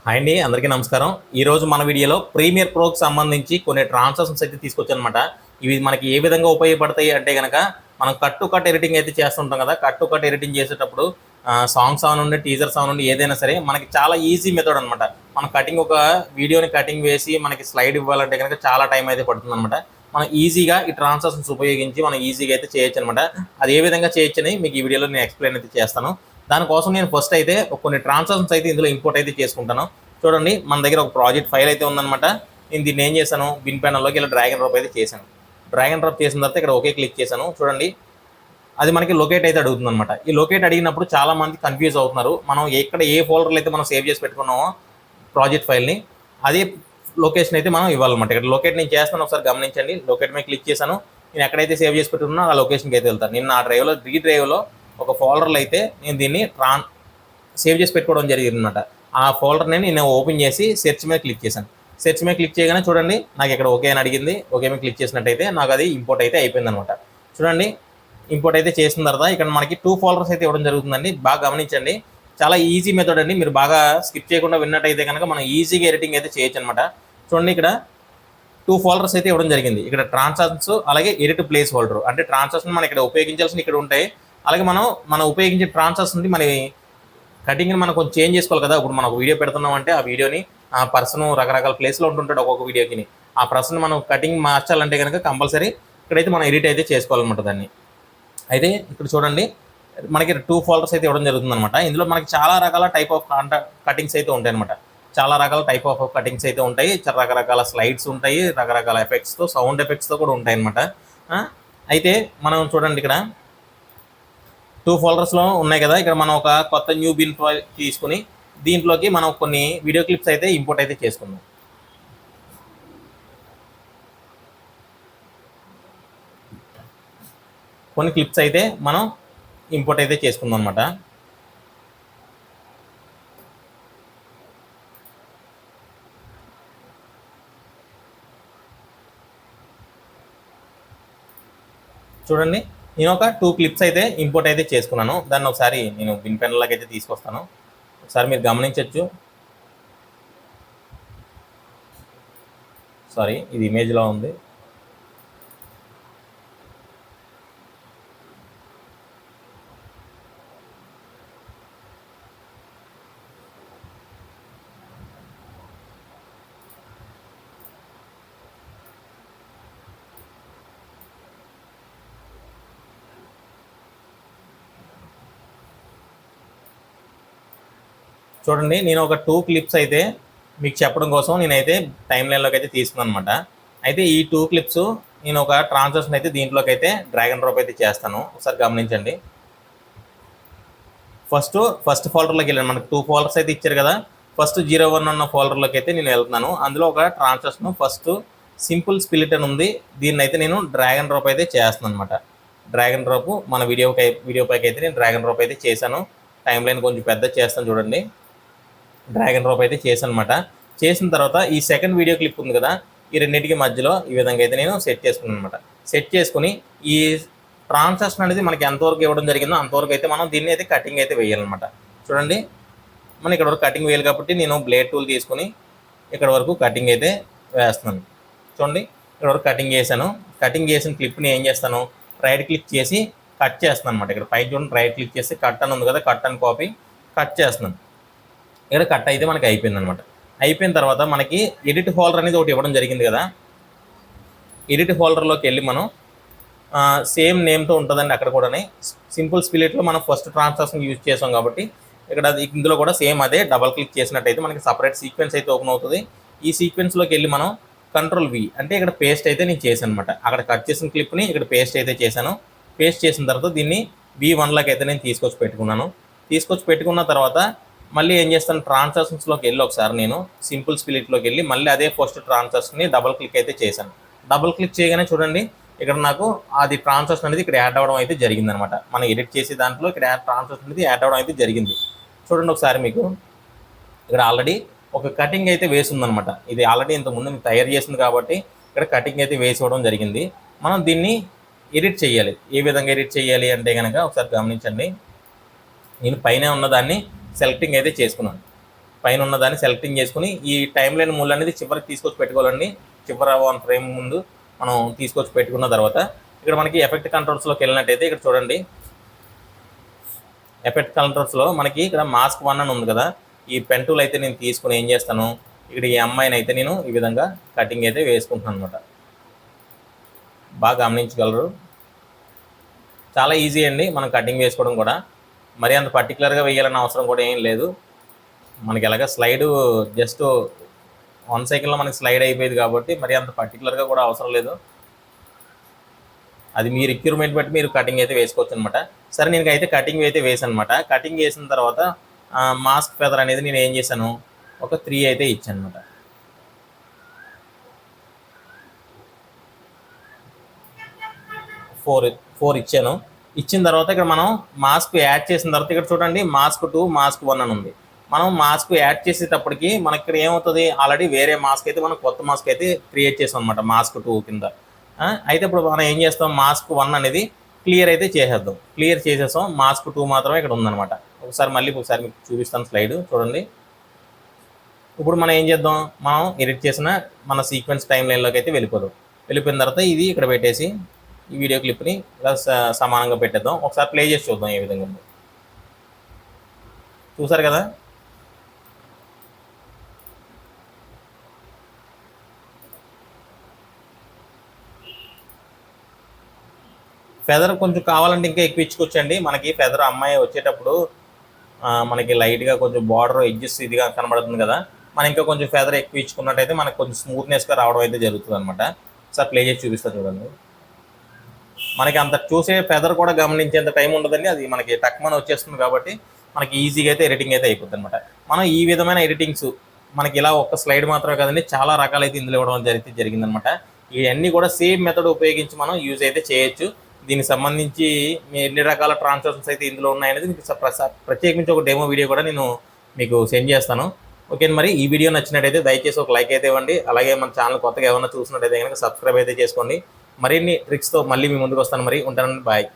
Hi అండి, అందరికీ నమస్కారం. ఈరోజు మన వీడియోలో ప్రీమియర్ ప్రోకి సంబంధించి కొన్ని ట్రాన్సాక్షన్స్ అయితే తీసుకొచ్చానమాట. ఇవి మనకి ఏ విధంగా ఉపయోగపడతాయి అంటే కనుక, మనం కట్ ఎడిటింగ్ అయితే చేస్తుంటాం కదా. కట్ ఎడిటింగ్ చేసేటప్పుడు సాంగ్స్ అవనండి, టీజర్స్ అవనండి, ఏదైనా సరే మనకి చాలా ఈజీ మెథడ్ అనమాట. మనం ఒక వీడియోని కటింగ్ వేసి మనకి స్లైడ్ ఇవ్వాలంటే కనుక చాలా టైం అయితే పడుతుంది అనమాట. మనం ఈజీగా ఈ ట్రాన్సాక్షన్స్ ఉపయోగించి మనం ఈజీగా అయితే చేయొచ్చు అనమాట. అది ఏ విధంగా చేయొచ్చని మీకు ఈ వీడియోలో నేను ఎక్స్ప్లెయిన్ అయితే చేస్తాను. దానికోసం నేను ఫస్ట్ అయితే కొన్ని ట్రాన్సాక్షన్స్ అయితే ఇందులో ఇంపోర్ట్ అయితే చేసుకుంటాను. చూడండి, మన దగ్గర ఒక ప్రాజెక్ట్ ఫైల్ అయితే ఉందన్నమాట. నేను దీన్ని ఏం చేశాను, బిన్ ప్యానల్లోకి ఇలా డ్రాగ్ అండ్ డ్రాప్ అయితే చేశాను. డ్రాగ్ అండ్ డ్రాప్ చేసిన తర్వాత ఇక్కడ ఓకే క్లిక్ చేశాను. చూడండి, అది మనకి లొకేట్ అయితే అడుగుతుంది అనమాట. ఈ లొకేట్ అడిగినప్పుడు చాలా మంది కన్ఫ్యూజ్ అవుతున్నారు. మనం ఎక్కడ ఏ ఫోల్డర్లో అయితే మనం సేవ్ చేసి పెట్టుకున్నామో ప్రాజెక్ట్ ఫైల్ని, అదే లొకేషన్ అయితే మనం ఇవ్వాలన్నమాట. ఇక్కడ లొకేట్ నేను చేస్తాను, ఒకసారి గమనించండి. లొకేట్ మీద క్లిక్ చేశాను. నేను ఎక్కడైతే సేవ్ చేసి పెట్టుకున్నా ఆ లొకేషన్కి అయితే వెళ్తాను. నేను నా డ్రైవ్లో ఒక ఫోల్డర్లో అయితే నేను దీన్ని సేవ్ చేసి పెట్టుకోవడం జరిగింది అనమాట. ఆ ఫోల్డర్ని నేను ఓపెన్ చేసి సెర్చ్ మీద క్లిక్ చేశాను. సెర్చ్ మీద క్లిక్ చేయగానే చూడండి, నాకు ఇక్కడ ఓకే అని అడిగింది. ఓకే మీద క్లిక్ చేసినట్టయితే నాకు అది ఇంపోర్ట్ అయితే అయిపోయింది అనమాట. చూడండి, ఇంపోర్ట్ అయితే చేసిన తర్వాత ఇక్కడ మనకి 2 ఫోల్డర్స్ అయితే ఇవ్వడం జరుగుతుందండి. బాగా గమనించండి, చాలా ఈజీ మెథడ్ అండి. మీరు బాగా స్కిప్ చేయకుండా విన్నట్టయితే కనుక మనం ఈజీగా ఎడిటింగ్ అయితే చేయొచ్చు అనమాట. చూడండి, ఇక్కడ 2 ఫోల్డర్స్ అయితే ఇవ్వడం జరిగింది. ఇక్కడ ట్రాన్సాక్షన్స్, అలాగే ఎడిట్ ప్లేస్ హోల్డర్. అంటే ట్రాన్సాక్షన్ మనం ఇక్కడ ఉపయోగించాల్సిన ఇక్కడ ఉంటాయి. అలాగే మనం ఉపయోగించే ట్రాన్సాక్షన్ మన కటింగ్ని మనం కొంచెం చేంజ్ చేసుకోవాలి కదా. ఇప్పుడు మనం వీడియో పెడుతున్నాం అంటే ఆ వీడియోని ఆ పర్సన్ రకరకాల ప్లేస్లో ఉంటుంటాడు ఒక్కొక్క వీడియోకి. ఆ పర్సన్ మనం కటింగ్ మార్చాలంటే కనుక కంపల్సరీ ఇక్కడైతే మనం ఎడిట్ అయితే చేసుకోవాలన్నమాట దాన్ని. అయితే ఇక్కడ చూడండి, మనకి 2 ఫోల్డర్స్ అయితే ఇవ్వడం జరుగుతుంది అనమాట. ఇందులో మనకి చాలా రకాల టైప్ ఆఫ్ కటింగ్స్ అయితే ఉంటాయి అనమాట. చాలా రకాల టైప్ ఆఫ్ కటింగ్స్ అయితే ఉంటాయి. రకరకాల స్లైడ్స్ ఉంటాయి, రకరకాల ఎఫెక్ట్స్తో, సౌండ్ ఎఫెక్ట్స్తో కూడా ఉంటాయి అనమాట. అయితే మనం చూడండి, ఇక్కడ 2 ఫోల్డర్స్లో ఉన్నాయి కదా. ఇక్కడ మనం ఒక కొత్త న్యూ బిన్ ఫైల్ తీసుకుని దీంట్లోకి మనం కొన్ని వీడియో క్లిప్స్ అయితే ఇంపోర్ట్ అయితే చేసుకుందాం. కొన్ని క్లిప్స్ అయితే మనం ఇంపోర్ట్ అయితే చేసుకుందాం అనమాట. చూడండి, నేను ఒక 2 క్లిప్స్ అయితే ఇంపోర్ట్ అయితే చేసుకున్నాను. దాన్ని ఒకసారి నేను బిన్ పెన్లోకి అయితే తీసుకొస్తాను. ఒకసారి మీరు గమనించవచ్చు. సారీ, ఇది ఇమేజ్లో ఉంది. చూడండి, నేను ఒక 2 క్లిప్స్ అయితే మీకు చెప్పడం కోసం నేనైతే టైం లైన్లోకి అయితే తీసుకున్నాను అనమాట. అయితే ఈ 2 క్లిప్స్ నేను ఒక ట్రాన్సాక్షన్ అయితే దీంట్లోకి అయితే డ్రాగ్ అండ్ డ్రాప్ అయితే చేస్తాను. ఒకసారి గమనించండి. ఫస్ట్ ఫోల్డర్లోకి వెళ్ళాను. మనకు 2 ఫోల్డర్స్ అయితే ఇచ్చారు కదా. ఫస్ట్ 01 ఉన్న ఫోల్డర్లోకి అయితే నేను వెళ్తున్నాను. అందులో ఒక ట్రాన్సాక్షన్ ఫస్ట్ సింపుల్ స్ప్లిట్ అని ఉంది. దీన్ని అయితే నేను డ్రాగ్ అండ్ డ్రాప్ అయితే చేస్తాను అనమాట. డ్రాగ్ అండ్ డ్రాప్ మన వీడియో పైకి అయితే నేను డ్రాగ్ అండ్ డ్రాప్ అయితే చేశాను. టైం లైన్ కొంచెం పెద్ద చేస్తాను. చూడండి, డ్రాగ్ అండ్ డ్రాప్ అయితే చేశాను అనమాట. చేసిన తర్వాత ఈ సెకండ్ వీడియో క్లిప్ ఉంది కదా, ఈ రెండింటికి మధ్యలో ఈ విధంగా అయితే నేను సెట్ చేసుకున్నాను అనమాట. సెట్ చేసుకుని ఈ ట్రాన్సాక్షన్ అనేది మనకి ఎంతవరకు ఇవ్వడం జరిగిందో అంతవరకు అయితే మనం దీన్ని అయితే కటింగ్ అయితే వేయాలన్నమాట. చూడండి, మనం ఇక్కడ వరకు కటింగ్ వేయాలి కాబట్టి నేను బ్లేడ్ టూల్ తీసుకుని ఇక్కడ వరకు కటింగ్ అయితే వేస్తున్నాను. చూడండి, ఇక్కడ వరకు కటింగ్ చేశాను. కటింగ్ చేసిన క్లిప్ని ఏం చేస్తాను, రైట్ క్లిక్ చేసి కట్ చేస్తున్నాను అనమాట. ఇక్కడ పైన చూడండి, రైట్ క్లిక్ చేసి కట్ అని ఉంది కదా, కట్ అని కాపీ కట్ చేస్తున్నాను. ఇక్కడ కట్ అయితే మనకి అయిపోయింది అనమాట. అయిపోయిన తర్వాత మనకి ఎడిట్ ఫోల్డర్ అనేది ఒకటి ఇవ్వడం జరిగింది కదా. ఎడిట్ ఫోల్డర్లోకి వెళ్ళి మనం సేమ్ నేమ్తో ఉంటుందండి. అక్కడ కూడా సింపుల్ స్ప్లిట్లో మనం ఫస్ట్ ట్రాన్సాక్షన్ యూజ్ చేసాం కాబట్టి ఇక్కడ ఇందులో కూడా సేమ్ అదే డబల్ క్లిక్ చేసినట్టయితే మనకి సపరేట్ సీక్వెన్స్ అయితే ఓపెన్ అవుతుంది. ఈ సీక్వెన్స్లోకి వెళ్ళి మనం Ctrl+V అంటే ఇక్కడ పేస్ట్ అయితే నేను చేశాను అనమాట. అక్కడ కట్ చేసిన క్లిప్ని ఇక్కడ పేస్ట్ అయితే చేశాను. పేస్ట్ చేసిన తర్వాత దీన్ని V1లోకి అయితే నేను తీసుకొచ్చి పెట్టుకున్న తర్వాత మళ్ళీ ఏం చేస్తాను, ట్రాన్సాక్షన్స్లోకి వెళ్ళి ఒకసారి నేను సింపుల్ స్ప్లిట్లోకి వెళ్ళి మళ్ళీ అదే ఫస్ట్ ట్రాన్సాక్షన్ని డబల్ క్లిక్ అయితే చేశాను. డబల్ క్లిక్ చేయగానే చూడండి, ఇక్కడ నాకు అది ట్రాన్సాక్షన్ అనేది ఇక్కడ యాడ్ అవ్వడం అయితే జరిగిందనమాట. మనం ఎడిట్ చేసే దాంట్లో ఇక్కడ ట్రాన్సాక్షన్ అనేది యాడ్ అవ్వడం అయితే జరిగింది. చూడండి ఒకసారి, మీకు ఇక్కడ ఆల్రెడీ ఒక కటింగ్ అయితే వేసి ఉందనమాట. ఇది ఆల్రెడీ ఇంతకుముందు నేను తయారు చేసింది కాబట్టి ఇక్కడ కటింగ్ అయితే వేసి ఇవ్వడం జరిగింది. మనం దీన్ని ఎడిట్ చేయాలి. ఏ విధంగా ఎడిట్ చేయాలి అంటే కనుక ఒకసారి గమనించండి. నేను పైన ఉన్నదాన్ని సెలెక్టింగ్ అయితే చేసుకున్నాను. పైన ఉన్న దాన్ని సెలెక్టింగ్ చేసుకుని ఈ టైం లైన్ మూల అనేది చివరికి తీసుకొచ్చి పెట్టుకోవాలండి. చివర 1 ఫ్రేమ్ ముందు మనం తీసుకొచ్చి పెట్టుకున్న తర్వాత ఇక్కడ మనకి ఎఫెక్ట్ కంట్రోల్స్లోకి వెళ్ళినట్టయితే ఇక్కడ చూడండి, ఎఫెక్ట్ కంట్రోల్స్లో మనకి ఇక్కడ మాస్క్ 1 అని ఉంది కదా, ఈ పెన్ టూల్ అయితే నేను తీసుకుని ఏం చేస్తాను, ఇక్కడ ఈ అమ్మాయిని అయితే నేను ఈ విధంగా కటింగ్ అయితే వేసుకుంటున్నాను అనమాట. బాగా గమనించగలరు, చాలా ఈజీ అండి మనం కటింగ్ వేసుకోవడం కూడా. మరి అంత పర్టికులర్గా వేయాలన్న అవసరం కూడా ఏం లేదు. మనకి ఎలాగ స్లైడ్ జస్ట్ 1 సెకండ్లో మనకి స్లైడ్ అయిపోయేది కాబట్టి మరి అంత పర్టికులర్గా కూడా అవసరం లేదు. అది మీ రిక్వైర్మెంట్ బట్టి మీరు కటింగ్ అయితే వేసుకోవచ్చు అనమాట. సరే నేను అయితే కటింగ్ అయితే వేసాను అనమాట. కటింగ్ వేసిన తర్వాత మాస్క్ ఫెదర్ అనేది నేను ఏం చేశాను, ఒక 3 అయితే ఇచ్చాను అనమాట. 4 ఇచ్చాను. ఇచ్చిన తర్వాత ఇక్కడ మనం మాస్క్ యాడ్ చేసిన తర్వాత ఇక్కడ చూడండి మాస్క్ 2 మాస్క్ 1 అని ఉంది. మనం మాస్క్ యాడ్ చేసేటప్పటికి మనకి ఇక్కడ ఏమవుతుంది, ఆల్రెడీ వేరే మాస్క్ అయితే మనం కొత్త మాస్క్ అయితే క్రియేట్ చేసాం అనమాట మాస్క్ 2 కింద. అయితే ఇప్పుడు మనం ఏం చేస్తాం, మాస్క్ 1 అనేది క్లియర్ అయితే చేసేద్దాం. క్లియర్ చేసేసాం, మాస్క్ 2 మాత్రమే ఇక్కడ ఉందన్నమాట. ఒకసారి మీకు చూపిస్తాను స్లైడ్ చూడండి. ఇప్పుడు మనం ఏం చేద్దాం, మనం ఎడిట్ చేసిన మన సీక్వెన్స్ టైం లైన్లోకి అయితే వెళ్ళిపోయిన తర్వాత ఇది ఇక్కడ పెట్టేసి ఈ వీడియో క్లిప్ని ఇలా సమానంగా పెట్టేద్దాం. ఒకసారి ప్లే చేసి చూద్దాం ఏ విధంగా ఉందో. చూసారు కదా, ఫెదర్ కొంచెం కావాలంటే ఇంకా ఎక్కువ ఇచ్చుకోవచ్చండి. మనకి ఫెదర్ అమ్మాయి వచ్చేటప్పుడు మనకి లైట్గా కొంచెం బార్డర్ ఎడ్జెస్ ఇదిగా కనబడుతుంది కదా, మనం ఇంకా కొంచెం ఫెదర్ ఎక్కువ ఇచ్చుకున్నట్టయితే మనకు కొంచెం స్మూత్నెస్గా రావడం అయితే జరుగుతుంది అనమాట. సార్ ప్లే చేసి చూపిస్తాను చూడండి. మనకి అంత చూసే ఫెదర్ కూడా గమనించేంత టైం ఉండదండి, అది మనకి టక్మని వచ్చేస్తుంది కాబట్టి మనకి ఈజీగా అయితే ఎడిటింగ్ అయితే అయిపోతుంది అనమాట. మనం ఈ విధమైన ఎడిటింగ్స్ మనకి ఇలా ఒక్క స్లైడ్ మాత్రమే కదండి, చాలా రకాలైతే ఇందులో ఇవ్వడం జరిగిందనమాట. ఇవన్నీ కూడా సేమ్ మెథడ్ ఉపయోగించి మనం యూజ్ అయితే చేయొచ్చు. దీనికి సంబంధించి ఎన్ని రకాల ట్రాన్సాక్షన్స్ అయితే ఇందులో ఉన్నాయనేది మీకు ప్రత్యేకించి ఒక డెమో వీడియో కూడా నేను మీకు సెండ్ చేస్తాను. ఓకే, మరి ఈ వీడియో నచ్చినట్టయితే దయచేసి ఒక లైక్ అయితే ఇవ్వండి. అలాగే మన ఛానల్ కొత్తగా ఏమైనా చూసినట్టయితే కనుక సబ్స్క్రైబ్ అయితే చేసుకోండి. మరిన్ని ట్రిక్స్తో మళ్ళీ మీ ముందుకు వస్తాను. మరి ఉంటానండి, బాయ్.